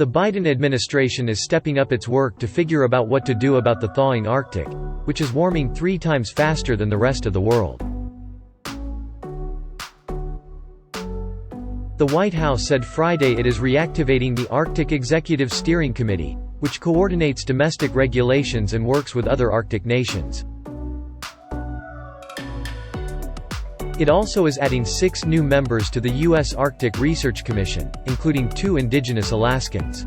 The Biden administration is stepping up its work to figure out what to do about the thawing Arctic, which is warming 3 times faster than the rest of the world. The White House said Friday it is reactivating the Arctic Executive Steering Committee, which coordinates domestic regulations and works with other Arctic nations. It also is adding 6 new members to the U.S. Arctic Research Commission, including 2 Indigenous Alaskans.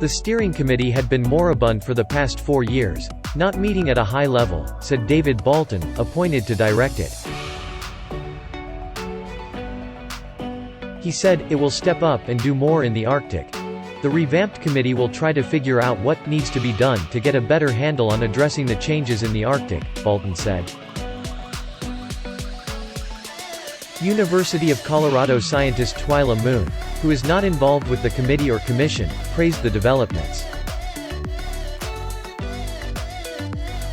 The steering committee had been moribund for the past 4 years, not meeting at a high level, said David Bolton, appointed to direct it. He said, "It will step up and do more in the Arctic. The revamped committee will try to figure out what needs to be done to get a better handle on addressing the changes in the Arctic," Bolton said. University of Colorado scientist Twyla Moon, who is not involved with the committee or commission, praised the developments.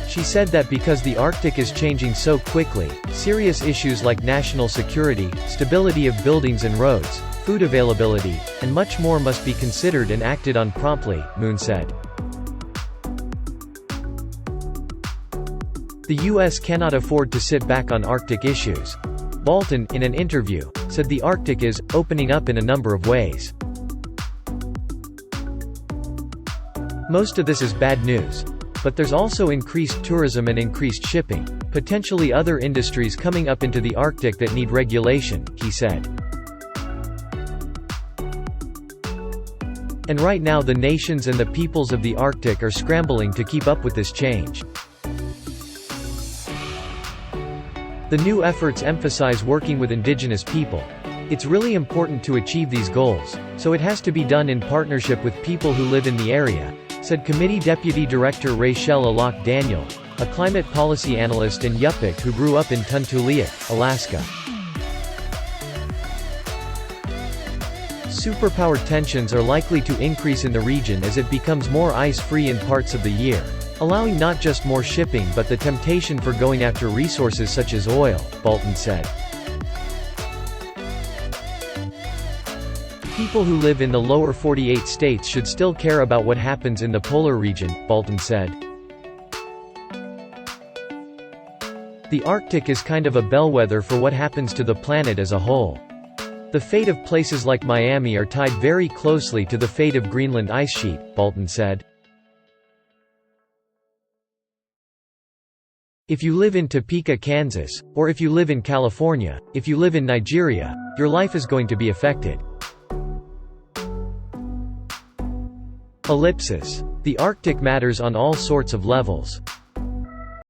She said that because the Arctic is changing so quickly, serious issues like national security, stability of buildings and roads, food availability, and much more must be considered and acted on promptly, Moon said. The U.S. cannot afford to sit back on Arctic issues. Bolton, in an interview, said the Arctic is opening up in a number of ways. Most of this is bad news. But there's also increased tourism and increased shipping, potentially other industries coming up into the Arctic that need regulation, he said. And right now the nations and the peoples of the Arctic are scrambling to keep up with this change. The new efforts emphasize working with Indigenous people. It's really important to achieve these goals, so it has to be done in partnership with people who live in the area, said Committee Deputy Director Rachel Alok Daniel, a climate policy analyst in Yupik who grew up in Tuntuliak, Alaska. Superpower tensions are likely to increase in the region as it becomes more ice-free in parts of the year, allowing not just more shipping but the temptation for going after resources such as oil, Bolton said. People who live in the lower 48 states should still care about what happens in the polar region, Bolton said. The Arctic is kind of a bellwether for what happens to the planet as a whole. The fate of places like Miami are tied very closely to the fate of Greenland ice sheet, Bolton said. If you live in Topeka, Kansas, or if you live in California, if you live in Nigeria, your life is going to be affected. Ellipsis. The Arctic matters on all sorts of levels.